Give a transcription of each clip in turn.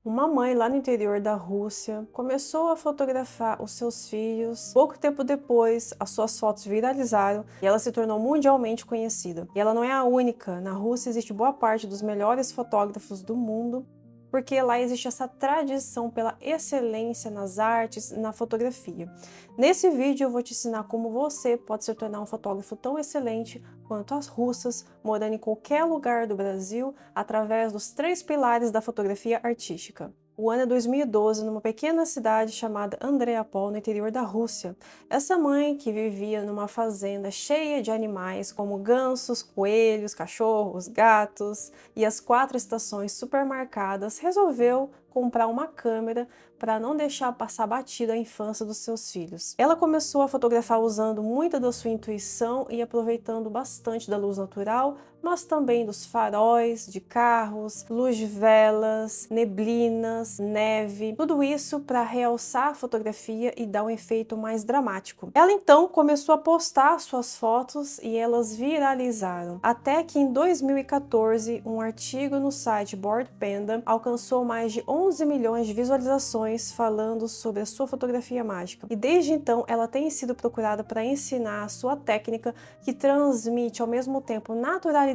Uma mãe lá no interior da Rússia começou a fotografar os seus filhos. Pouco tempo depois, as suas fotos viralizaram e ela se tornou mundialmente conhecida. E ela não é a única. Na Rússia existe boa parte dos melhores fotógrafos do mundo, porque lá existe essa tradição pela excelência nas artes, na fotografia. Nesse vídeo eu vou te ensinar como você pode se tornar um fotógrafo tão excelente quanto as russas, morando em qualquer lugar do Brasil, através dos 3 pilares da fotografia artística. O ano é 2012, numa pequena cidade chamada Andreapol, no interior da Rússia. Essa mãe, que vivia numa fazenda cheia de animais como gansos, coelhos, cachorros, gatos e as 4 estações supermarcadas, resolveu comprar uma câmera para não deixar passar batida a infância dos seus filhos. Ela começou a fotografar usando muita da sua intuição e aproveitando bastante da luz natural, mas também dos faróis de carros, luz de velas, neblinas, neve, tudo isso para realçar a fotografia e dar um efeito mais dramático. Ela então começou a postar suas fotos e elas viralizaram, até que em 2014 um artigo no site Bored Panda alcançou mais de 11 milhões de visualizações falando sobre a sua fotografia mágica. E desde então ela tem sido procurada para ensinar a sua técnica, que transmite ao mesmo tempo naturalidade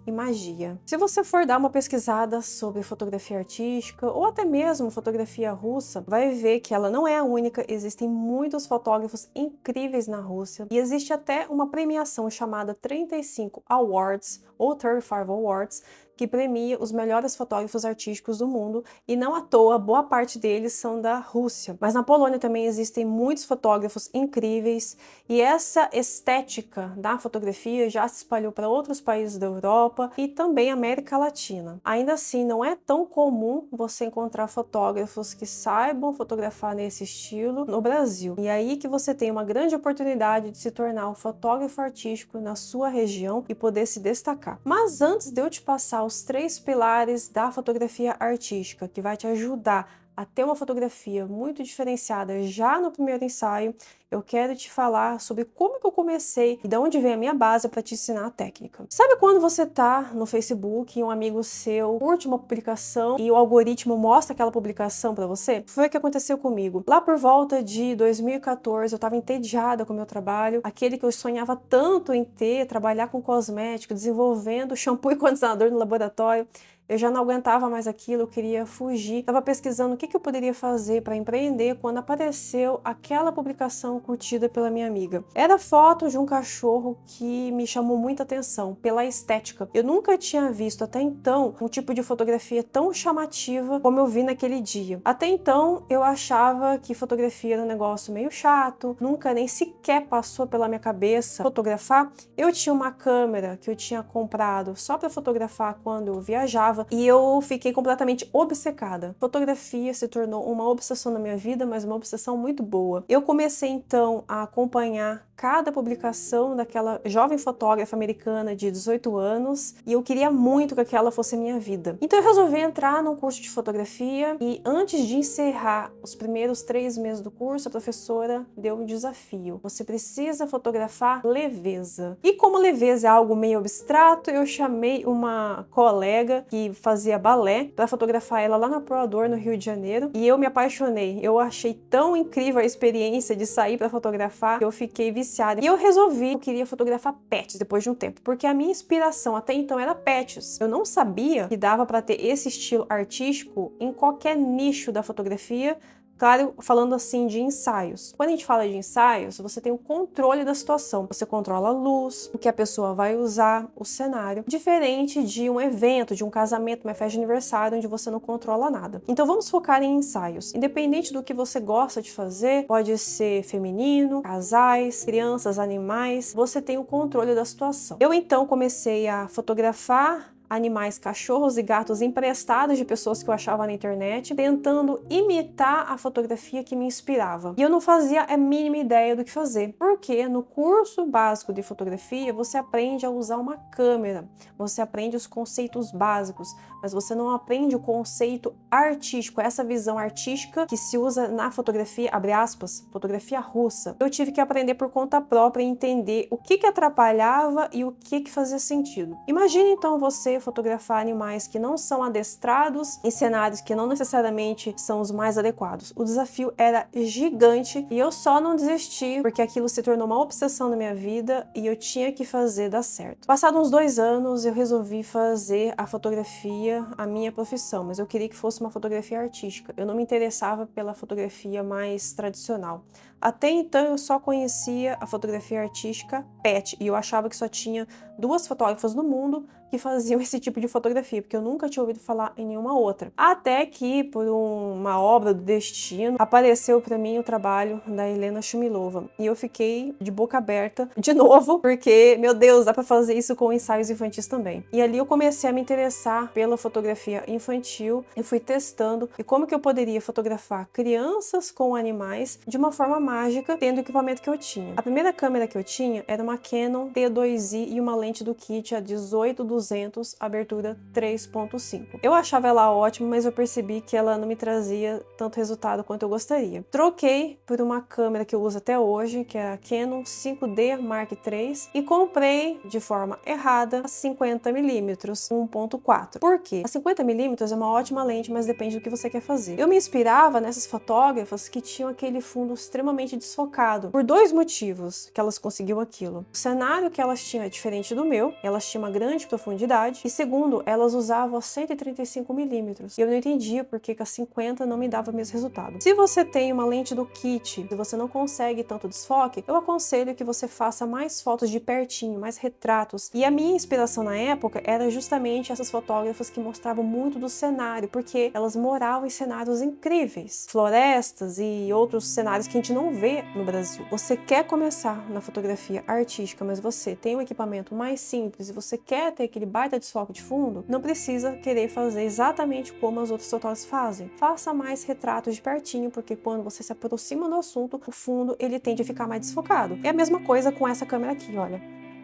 e magia. Se você for dar uma pesquisada sobre fotografia artística ou até mesmo fotografia russa, vai ver que ela não é a única. Existem muitos fotógrafos incríveis na Rússia e existe até uma premiação chamada 35 Awards ou 35 Awards, que premia os melhores fotógrafos artísticos do mundo, e não à toa, boa parte deles são da Rússia. Mas na Polônia também existem muitos fotógrafos incríveis, e essa estética da fotografia já se espalhou para outros países da Europa e também América Latina. Ainda assim, não é tão comum você encontrar fotógrafos que saibam fotografar nesse estilo no Brasil. E aí que você tem uma grande oportunidade de se tornar um fotógrafo artístico na sua região e poder se destacar. Mas antes de eu te passar os 3 pilares da fotografia artística, que vai te ajudar a ter uma fotografia muito diferenciada já no primeiro ensaio, eu quero te falar sobre como que eu comecei e de onde vem a minha base para te ensinar a técnica. Sabe quando você tá no Facebook e um amigo seu curte uma publicação e o algoritmo mostra aquela publicação para você? Foi o que aconteceu comigo. Lá por volta de 2014, eu estava entediada com o meu trabalho, aquele que eu sonhava tanto em ter, trabalhar com cosmético, desenvolvendo shampoo e condicionador no laboratório. Eu já não aguentava mais aquilo, eu queria fugir. Estava pesquisando o que eu poderia fazer para empreender quando apareceu aquela publicação curtida pela minha amiga. Era foto de um cachorro que me chamou muita atenção pela estética. Eu nunca tinha visto até então um tipo de fotografia tão chamativa como eu vi naquele dia. Até então eu achava que fotografia era um negócio meio chato, nunca nem sequer passou pela minha cabeça fotografar. Eu tinha uma câmera que eu tinha comprado só para fotografar quando eu viajava, e eu fiquei completamente obcecada. Fotografia se tornou uma obsessão na minha vida, mas uma obsessão muito boa. Eu comecei então a acompanhar cada publicação daquela jovem fotógrafa americana de 18 anos e eu queria muito que aquela fosse a minha vida. Então eu resolvi entrar num curso de fotografia e antes de encerrar os primeiros 3 meses do curso, a professora deu um desafio. Você precisa fotografar leveza. E como leveza é algo meio abstrato, eu chamei uma colega que fazia balé para fotografar ela lá na Proador, no Rio de Janeiro, e eu me apaixonei. Eu achei tão incrível a experiência de sair para fotografar que eu fiquei viciada. E eu resolvi que eu queria fotografar pets depois de um tempo, porque a minha inspiração até então era pets. Eu não sabia que dava para ter esse estilo artístico em qualquer nicho da fotografia. Claro, falando assim de ensaios. Quando a gente fala de ensaios, você tem o controle da situação. Você controla a luz, o que a pessoa vai usar, o cenário. Diferente de um evento, de um casamento, uma festa de aniversário, onde você não controla nada. Então vamos focar em ensaios. Independente do que você gosta de fazer, pode ser feminino, casais, crianças, animais, você tem o controle da situação. Eu então comecei a fotografar animais, cachorros e gatos emprestados de pessoas que eu achava na internet, tentando imitar a fotografia que me inspirava. E eu não fazia a mínima ideia do que fazer, porque no curso básico de fotografia você aprende a usar uma câmera, você aprende os conceitos básicos, mas você não aprende o conceito artístico, essa visão artística que se usa na fotografia, abre aspas, fotografia russa. Eu tive que aprender por conta própria e entender o que atrapalhava e o que fazia sentido. Imagine então você comecei a fotografar animais que não são adestrados em cenários que não necessariamente são os mais adequados. O desafio era gigante e eu só não desisti porque aquilo se tornou uma obsessão na minha vida e eu tinha que fazer dar certo. Passados uns 2 anos, eu resolvi fazer a fotografia a minha profissão, mas eu queria que fosse uma fotografia artística. Eu não me interessava pela fotografia mais tradicional. Até então eu só conhecia a fotografia artística pet e eu achava que só tinha 2 fotógrafas no mundo que faziam esse tipo de fotografia, porque eu nunca tinha ouvido falar em nenhuma outra. Até que, por uma obra do destino, apareceu para mim o trabalho da Helena Shumilova e eu fiquei de boca aberta de novo, porque, meu Deus, dá para fazer isso com ensaios infantis também. E ali eu comecei a me interessar pela fotografia infantil e fui testando e como que eu poderia fotografar crianças com animais de uma forma mágica, tendo o equipamento que eu tinha. A primeira câmera que eu tinha era uma Canon T2i e uma lente do kit a 18-200, abertura 3.5. Eu achava ela ótima, mas eu percebi que ela não me trazia tanto resultado quanto eu gostaria. Troquei por uma câmera que eu uso até hoje, que é a Canon 5D Mark III, e comprei de forma errada a 50mm 1.4. Por quê? A 50mm é uma ótima lente, mas depende do que você quer fazer. Eu me inspirava nessas fotógrafas que tinham aquele fundo extremamente desfocado, por 2 motivos que elas conseguiam aquilo. O cenário que elas tinham é diferente do meu, elas tinham uma grande profundidade, e segundo, elas usavam a 135mm. E eu não entendia por que a 50 não me dava o mesmo resultado. Se você tem uma lente do kit e você não consegue tanto desfoque, eu aconselho que você faça mais fotos de pertinho, mais retratos. E a minha inspiração na época era justamente essas fotógrafas que mostravam muito do cenário, porque elas moravam em cenários incríveis, florestas e outros cenários que a gente não vê no Brasil. Você quer começar na fotografia artística, mas você tem um equipamento mais simples e você quer ter aquele baita desfoque de fundo, não precisa querer fazer exatamente como as outras fotógrafas fazem. Faça mais retratos de pertinho, porque quando você se aproxima do assunto, o fundo ele tende a ficar mais desfocado. É a mesma coisa com essa câmera aqui, olha.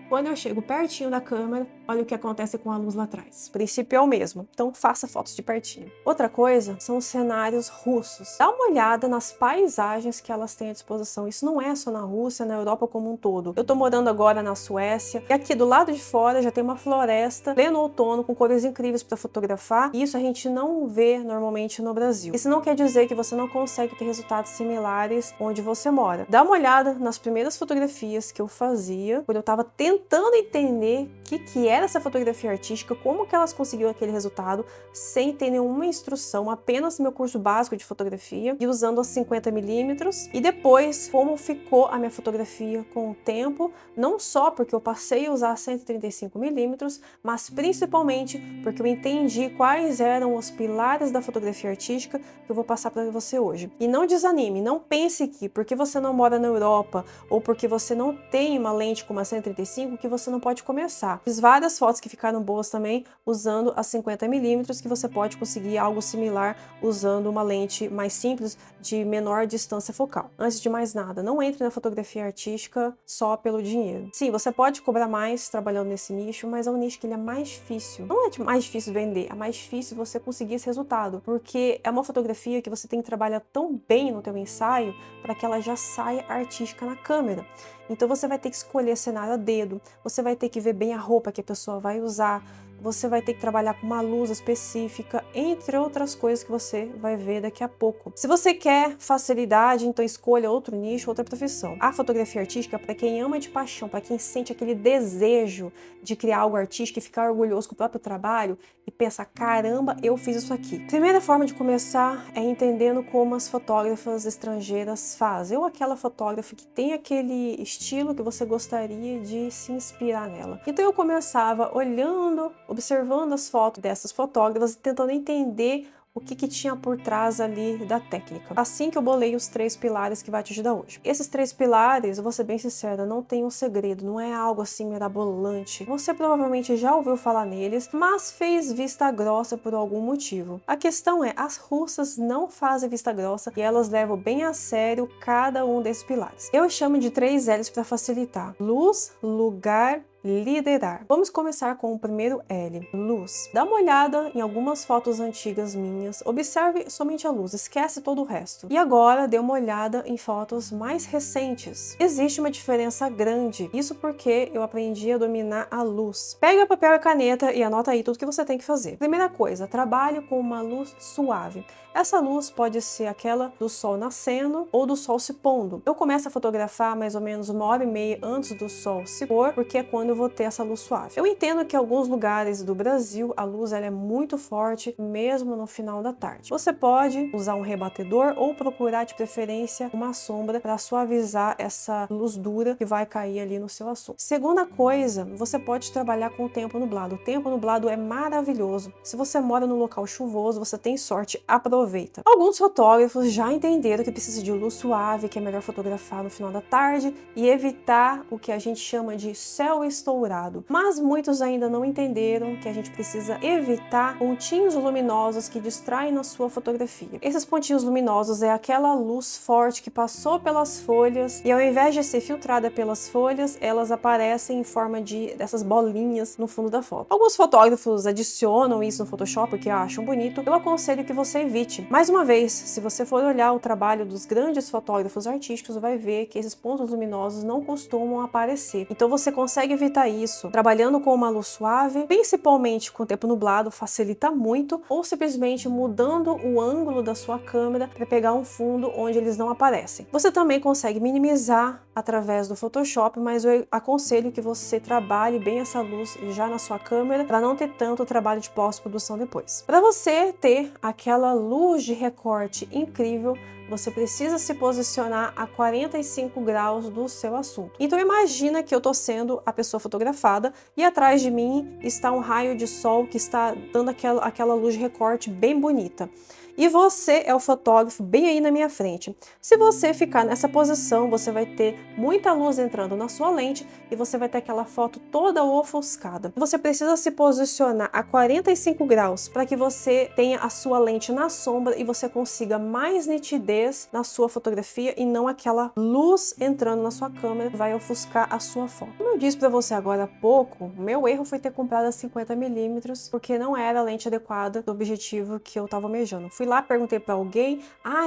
Quando eu chego pertinho da câmera, olha o que acontece com a luz lá atrás. O princípio é o mesmo, então faça fotos de pertinho. Outra coisa são os cenários russos. Dá uma olhada nas paisagens que elas têm à disposição. Isso não é só na Rússia, na Europa como um todo. Eu tô morando agora na Suécia e aqui do lado de fora já tem uma floresta, pleno outono, com cores incríveis para fotografar. E isso a gente não vê normalmente no Brasil. Isso não quer dizer que você não consegue ter resultados similares onde você mora. Dá uma olhada nas primeiras fotografias que eu fazia, quando eu tava tentando entender o que era essa fotografia artística, como que elas conseguiam aquele resultado sem ter nenhuma instrução, apenas meu curso básico de fotografia e usando as 50mm, e depois como ficou a minha fotografia com o tempo, não só porque eu passei a usar 135mm, mas principalmente porque eu entendi quais eram os pilares da fotografia artística que eu vou passar para você hoje. E não desanime, não pense que porque você não mora na Europa ou porque você não tem uma lente com uma 135 que você não pode começar. Fiz várias fotos que ficaram boas também usando as 50mm, que você pode conseguir algo similar usando uma lente mais simples de menor distância focal. Antes de mais nada, não entre na fotografia artística só pelo dinheiro. Sim, você pode cobrar mais trabalhando nesse nicho, mas é um nicho que ele é mais difícil. Não é mais difícil vender, é mais difícil você conseguir esse resultado, porque é uma fotografia que você tem que trabalhar tão bem no teu ensaio para que ela já saia artística na câmera. Então você vai ter que escolher cenário a dedo, você vai ter que ver bem a roupa que a pessoa vai usar, você vai ter que trabalhar com uma luz específica, entre outras coisas que você vai ver daqui a pouco. Se você quer facilidade, então escolha outro nicho, outra profissão. A fotografia artística é para quem ama de paixão, para quem sente aquele desejo de criar algo artístico e ficar orgulhoso com o próprio trabalho e pensa, caramba, eu fiz isso aqui. A primeira forma de começar é entendendo como as fotógrafas estrangeiras fazem, ou aquela fotógrafa que tem aquele estilo que você gostaria de se inspirar nela. Então eu começava olhando, observando as fotos dessas fotógrafas e tentando entender o que tinha por trás ali da técnica. Assim que eu bolei os 3 pilares que vai te ajudar hoje. Esses 3 pilares, eu vou ser bem sincera, não tem um segredo, não é algo assim mirabolante. Você provavelmente já ouviu falar neles, mas fez vista grossa por algum motivo. A questão é, as russas não fazem vista grossa e elas levam bem a sério cada um desses pilares. Eu chamo de 3 L's para facilitar: luz, lugar liderar. Vamos começar com o primeiro L, luz. Dá uma olhada em algumas fotos antigas minhas, observe somente a luz, esquece todo o resto. E agora dê uma olhada em fotos mais recentes. Existe uma diferença grande, isso porque eu aprendi a dominar a luz. Pega papel e caneta e anota aí tudo que você tem que fazer. Primeira coisa, trabalhe com uma luz suave. Essa luz pode ser aquela do sol nascendo ou do sol se pondo. Eu começo a fotografar mais ou menos 1h30 antes do sol se pôr, porque é quando eu vou ter essa luz suave. Eu entendo que em alguns lugares do Brasil a luz ela é muito forte, mesmo no final da tarde. Você pode usar um rebatedor ou procurar de preferência uma sombra para suavizar essa luz dura que vai cair ali no seu assunto. Segunda coisa, você pode trabalhar com o tempo nublado. O tempo nublado é maravilhoso. Se você mora num local chuvoso, você tem sorte, aproveita. Alguns fotógrafos já entenderam que precisa de luz suave, que é melhor fotografar no final da tarde e evitar o que a gente chama de céu estourado. Mas muitos ainda não entenderam que a gente precisa evitar pontinhos luminosos que distraem na sua fotografia. Esses pontinhos luminosos é aquela luz forte que passou pelas folhas e ao invés de ser filtrada pelas folhas, elas aparecem em forma dessas bolinhas no fundo da foto. Alguns fotógrafos adicionam isso no Photoshop porque acham bonito. Eu aconselho que você evite. Mais uma vez, se você for olhar o trabalho dos grandes fotógrafos artísticos, vai ver que esses pontos luminosos não costumam aparecer. Então você consegue evitar isso trabalhando com uma luz suave, principalmente com o tempo nublado, facilita muito, ou simplesmente mudando o ângulo da sua câmera para pegar um fundo onde eles não aparecem. Você também consegue minimizar através do Photoshop, mas eu aconselho que você trabalhe bem essa luz já na sua câmera para não ter tanto trabalho de pós-produção depois. Para você ter aquela luz de recorte incrível, você precisa se posicionar a 45 graus do seu assunto. Então imagina que eu estou sendo a pessoa fotografada e atrás de mim está um raio de sol que está dando aquela luz de recorte bem bonita. E você é o fotógrafo bem aí na minha frente. Se você ficar nessa posição, você vai ter muita luz entrando na sua lente e você vai ter aquela foto toda ofuscada. Você precisa se posicionar a 45 graus para que você tenha a sua lente na sombra e você consiga mais nitidez na sua fotografia e não aquela luz entrando na sua câmera que vai ofuscar a sua foto. Como eu disse para você agora há pouco, o meu erro foi ter comprado a 50mm porque não era a lente adequada do objetivo que eu estava almejando. Fui lá, perguntei para alguém,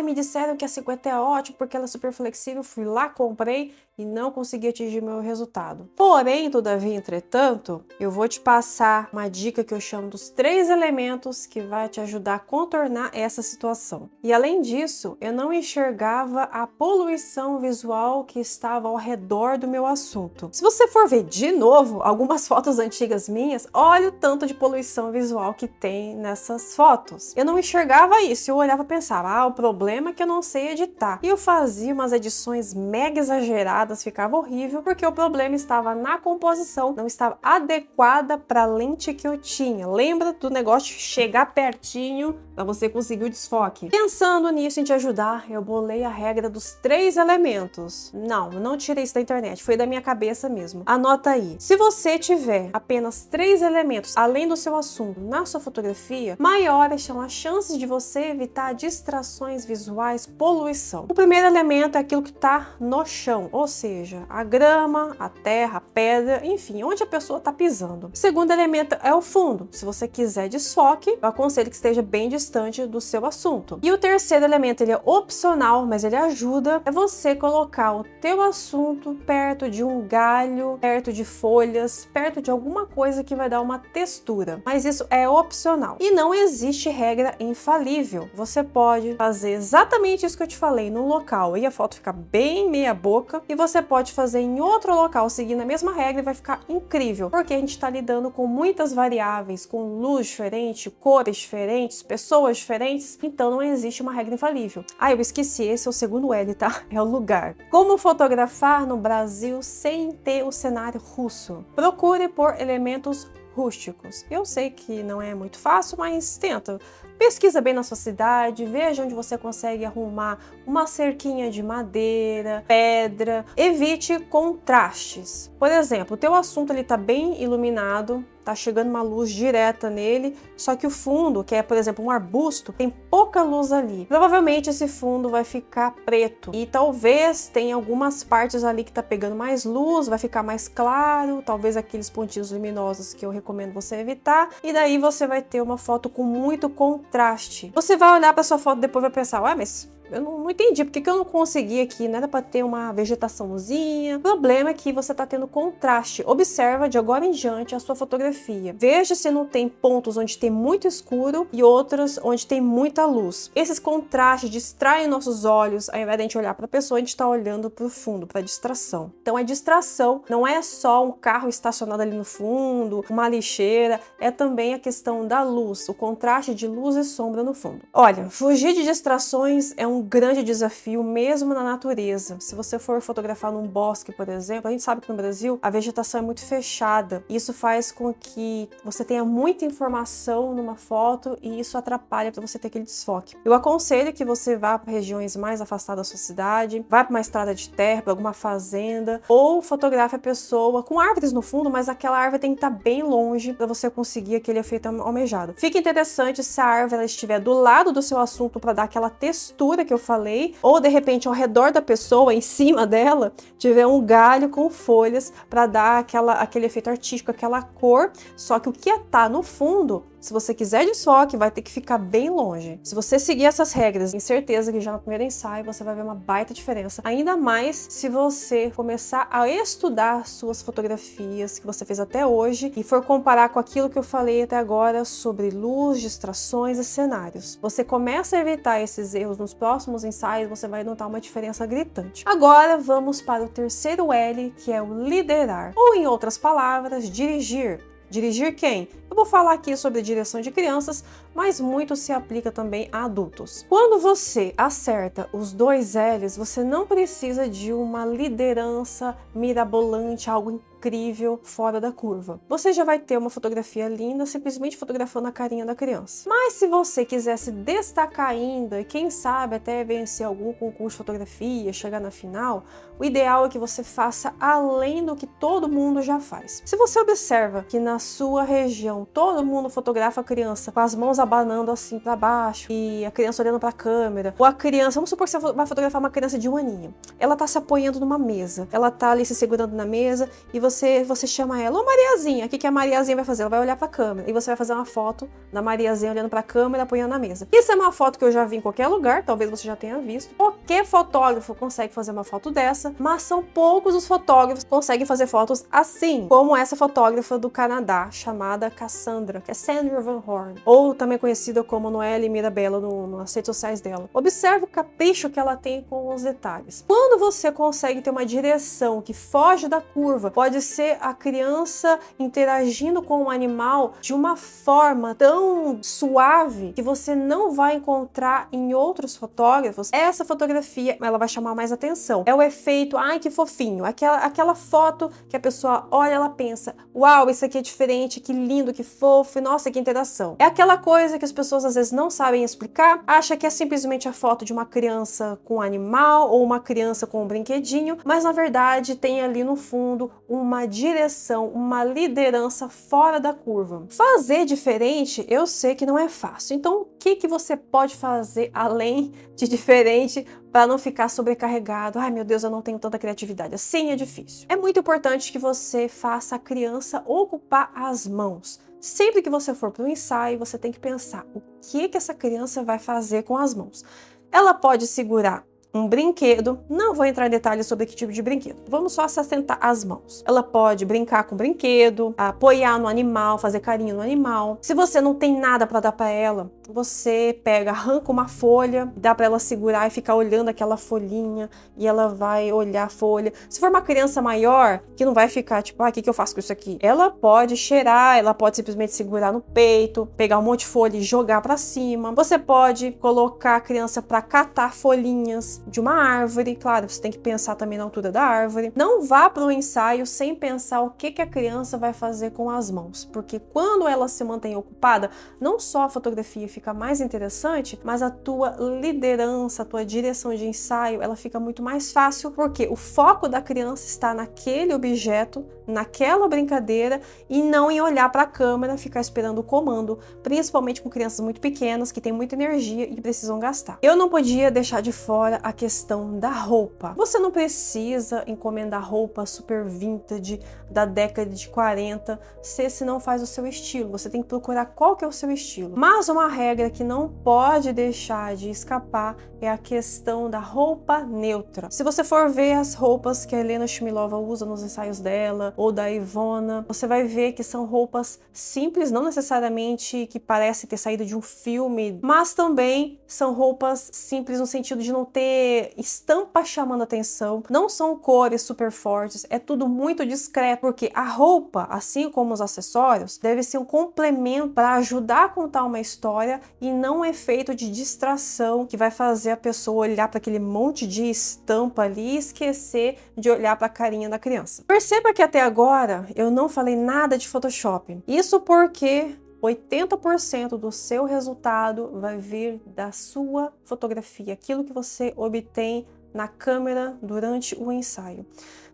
me disseram que a 50 é ótima porque ela é super flexível, fui lá, comprei e não consegui atingir meu resultado. Porém, todavia, entretanto, eu vou te passar uma dica que eu chamo dos 3 elementos que vai te ajudar a contornar essa situação. E além disso, eu não enxergava a poluição visual que estava ao redor do meu assunto. Se você for ver de novo algumas fotos antigas minhas, olha o tanto de poluição visual que tem nessas fotos. Eu não enxergava isso, eu olhava e pensava, o problema é que eu não sei editar. E eu fazia umas edições mega exageradas, ficava horrível, porque o problema estava na composição, não estava adequada para a lente que eu tinha. Lembra do negócio de chegar pertinho para você conseguir o desfoque? Pensando nisso em te ajudar, eu bolei a regra dos 3 elementos. Não tirei isso da internet, foi da minha cabeça mesmo. Anota aí. Se você tiver apenas 3 elementos além do seu assunto na sua fotografia, maiores são as chances de você evitar distrações visuais, poluição. O primeiro elemento é aquilo que está no chão, ou seja, a grama, a terra, a pedra, enfim, onde a pessoa está pisando. O segundo elemento é o fundo. Se você quiser desfoque, eu aconselho que esteja bem distante do seu assunto. E o terceiro elemento, ele é opcional, mas ele ajuda, é você colocar o teu assunto perto de um galho, perto de folhas, perto de alguma coisa que vai dar uma textura. Mas isso é opcional. E não existe regra infalível. Você pode fazer exatamente isso que eu te falei no local e a foto fica bem meia boca, e você pode fazer em outro local seguindo a mesma regra e vai ficar incrível, porque a gente está lidando com muitas variáveis, com luz diferente, cores diferentes, pessoas diferentes, então não existe uma regra infalível. Eu esqueci, esse é o segundo L, tá? É o lugar. Como fotografar no Brasil sem ter o cenário russo? Procure por elementos rústicos. Eu sei que não é muito fácil, mas tenta. Pesquisa bem na sua cidade, veja onde você consegue arrumar uma cerquinha de madeira, pedra. Evite contrastes. Por exemplo, o teu assunto ele tá bem iluminado, tá chegando uma luz direta nele, só que o fundo, que é, por exemplo, um arbusto, tem pouca luz ali. Provavelmente esse fundo vai ficar preto e talvez tenha algumas partes ali que tá pegando mais luz, vai ficar mais claro, talvez aqueles pontinhos luminosos que eu recomendo você evitar, e daí você vai ter uma foto com muito contraste. Você vai olhar para sua foto depois e vai pensar, ué, mas eu não entendi, por que eu não consegui aqui? Não era para ter uma vegetaçãozinha. O problema é que você está tendo contraste. Observa de agora em diante a sua fotografia. Veja se não tem pontos onde tem muito escuro e outros onde tem muita luz. Esses contrastes distraem nossos olhos. Ao invés de a gente olhar para a pessoa, a gente está olhando para o fundo, para a distração. Então a distração não é só um carro estacionado ali no fundo, uma lixeira, é também a questão da luz, o contraste de luz e sombra no fundo. Olha, fugir de distrações é um grande desafio mesmo na natureza. Se você for fotografar num bosque, por exemplo, a gente sabe que no Brasil a vegetação é muito fechada. Isso faz com que você tenha muita informação numa foto e isso atrapalha para você ter aquele desfoque. Eu aconselho que você vá para regiões mais afastadas da sua cidade, vá para uma estrada de terra, para alguma fazenda, ou fotografe a pessoa com árvores no fundo, mas aquela árvore tem que estar bem longe para você conseguir aquele efeito almejado. Fica interessante se a árvore ela estiver do lado do seu assunto para dar aquela textura que eu falei, ou de repente ao redor da pessoa, em cima dela, tiver um galho com folhas para dar aquele efeito artístico, aquela cor, só que o que está no fundo, se você quiser desfoque, vai ter que ficar bem longe. Se você seguir essas regras, tenho certeza que já no primeiro ensaio você vai ver uma baita diferença. Ainda mais se você começar a estudar suas fotografias que você fez até hoje e for comparar com aquilo que eu falei até agora sobre luz, distrações e cenários. Você começa a evitar esses erros nos próximos ensaios, você vai notar uma diferença gritante. Agora vamos para o terceiro L, que é o liderar. Ou em outras palavras, dirigir. Dirigir quem? Eu vou falar aqui sobre direção de crianças, mas muito se aplica também a adultos. Quando você acerta os dois L's, você não precisa de uma liderança mirabolante, algo incrível, fora da curva. Você já vai ter uma fotografia linda simplesmente fotografando a carinha da criança. Mas se você quiser se destacar ainda e quem sabe até vencer algum concurso de fotografia, chegar na final, o ideal é que você faça além do que todo mundo já faz. Se você observa que na sua região todo mundo fotografa a criança com as mãos abanando assim para baixo e a criança olhando para a câmera, ou a criança, vamos supor que você vai fotografar uma criança de 1 aninho, ela tá se apoiando numa mesa, ela tá ali se segurando na mesa e você chama ela, ô Mariazinha, o que a Mariazinha vai fazer? Ela vai olhar para a câmera e você vai fazer uma foto da Mariazinha olhando para a câmera, apoiando na mesa. Isso é uma foto que eu já vi em qualquer lugar, talvez você já tenha visto. Qualquer fotógrafo consegue fazer uma foto dessa, mas são poucos os fotógrafos que conseguem fazer fotos assim, como essa fotógrafa do Canadá, chamada Cassandra, que é Sandra Van Horn, ou também conhecida como Noelle Mirabella nas redes sociais dela. Observe o capricho que ela tem com os detalhes. Quando você consegue ter uma direção que foge da curva, pode ser a criança interagindo com o animal de uma forma tão suave que você não vai encontrar em outros fotógrafos, essa fotografia ela vai chamar mais atenção. É o efeito, ai que fofinho, aquela foto que a pessoa olha, ela pensa, uau, isso aqui é diferente, que lindo, que fofo, nossa, que interação. É aquela coisa que as pessoas às vezes não sabem explicar, acha que é simplesmente a foto de uma criança com um animal ou uma criança com um brinquedinho, mas na verdade tem ali no fundo uma direção, uma liderança fora da curva. Fazer diferente, eu sei que não é fácil, então o que você pode fazer além de diferente para não ficar sobrecarregado? Ai meu Deus, eu não tenho tanta criatividade, assim é difícil. É muito importante que você faça a criança ocupar as mãos. Sempre que você for para um ensaio, você tem que pensar o que essa criança vai fazer com as mãos. Ela pode segurar um brinquedo, não vou entrar em detalhes sobre que tipo de brinquedo, vamos só se assentar as mãos. Ela pode brincar com o brinquedo, apoiar no animal, fazer carinho no animal. Se você não tem nada para dar para ela, você pega, arranca uma folha, dá para ela segurar e ficar olhando aquela folhinha e ela vai olhar a folha. Se for uma criança maior, que não vai ficar tipo, o que eu faço com isso aqui? Ela pode cheirar, ela pode simplesmente segurar no peito, pegar um monte de folha e jogar para cima. Você pode colocar a criança para catar folhinhas de uma árvore. Claro, você tem que pensar também na altura da árvore. Não vá para o ensaio sem pensar o que a criança vai fazer com as mãos, porque quando ela se mantém ocupada, não só a fotografia fica mais interessante, mas a tua liderança, a tua direção de ensaio, ela fica muito mais fácil, porque o foco da criança está naquele objeto, naquela brincadeira, e não em olhar para a câmera, ficar esperando o comando, principalmente com crianças muito pequenas que têm muita energia e precisam gastar. Eu não podia deixar de fora a questão da roupa. Você não precisa encomendar roupa super vintage da década de 40 se esse não faz o seu estilo. Você tem que procurar qual que é o seu estilo. Mas uma regra que não pode deixar de escapar é a questão da roupa neutra. Se você for ver as roupas que a Helena Shumilova usa nos ensaios dela, ou da Ivona, você vai ver que são roupas simples, não necessariamente que parecem ter saído de um filme, mas também são roupas simples no sentido de não ter estampa chamando atenção, não são cores super fortes, é tudo muito discreto, porque a roupa, assim como os acessórios, deve ser um complemento para ajudar a contar uma história e não um efeito de distração que vai fazer a pessoa olhar para aquele monte de estampa ali e esquecer de olhar para a carinha da criança. Perceba que até agora eu não falei nada de Photoshop. Isso porque 80% do seu resultado vai vir da sua fotografia, aquilo que você obtém na câmera durante o ensaio.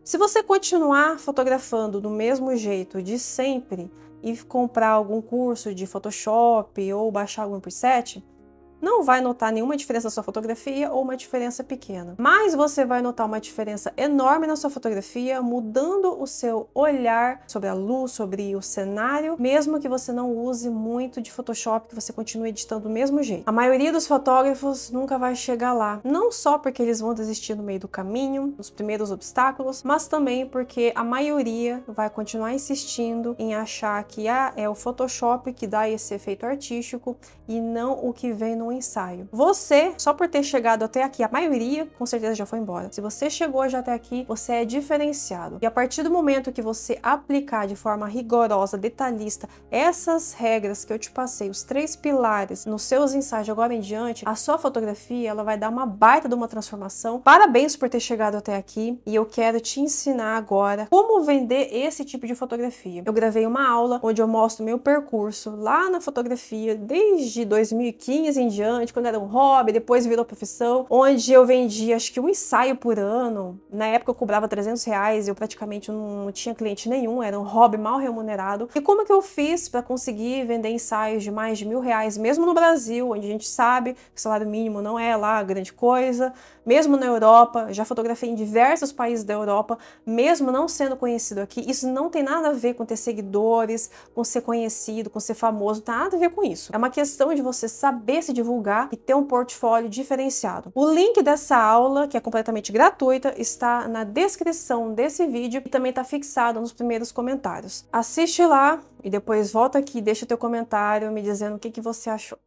Se você continuar fotografando do mesmo jeito de sempre e comprar algum curso de Photoshop ou baixar algum preset, não vai notar nenhuma diferença na sua fotografia ou uma diferença pequena. Mas você vai notar uma diferença enorme na sua fotografia, mudando o seu olhar sobre a luz, sobre o cenário, mesmo que você não use muito de Photoshop, que você continue editando do mesmo jeito. A maioria dos fotógrafos nunca vai chegar lá, não só porque eles vão desistir no meio do caminho, nos primeiros obstáculos, mas também porque a maioria vai continuar insistindo em achar que é o Photoshop que dá esse efeito artístico e não o que vem no ensaio. Você, só por ter chegado até aqui, a maioria com certeza já foi embora. Se você chegou já até aqui, você é diferenciado. E a partir do momento que você aplicar de forma rigorosa, detalhista, essas regras que eu te passei, os 3 pilares nos seus ensaios de agora em diante, a sua fotografia, ela vai dar uma baita de uma transformação. Parabéns por ter chegado até aqui e eu quero te ensinar agora como vender esse tipo de fotografia. Eu gravei uma aula onde eu mostro meu percurso lá na fotografia desde 2015 em diante, quando era um hobby, depois virou profissão, onde eu vendia acho que um ensaio por ano. Na época eu cobrava R$300 e eu praticamente não tinha cliente nenhum, era um hobby mal remunerado. E como que eu fiz para conseguir vender ensaios de mais de R$1.000, mesmo no Brasil, onde a gente sabe que o salário mínimo não é lá grande coisa, mesmo na Europa, já fotografei em diversos países da Europa, mesmo não sendo conhecido aqui. Isso não tem nada a ver com ter seguidores, com ser conhecido, com ser famoso, não tem nada a ver com isso. É uma questão de você saber se divulgar e ter um portfólio diferenciado. O link dessa aula, que é completamente gratuita, está na descrição desse vídeo e também está fixado nos primeiros comentários. Assiste lá e depois volta aqui e deixa teu comentário me dizendo o que você achou.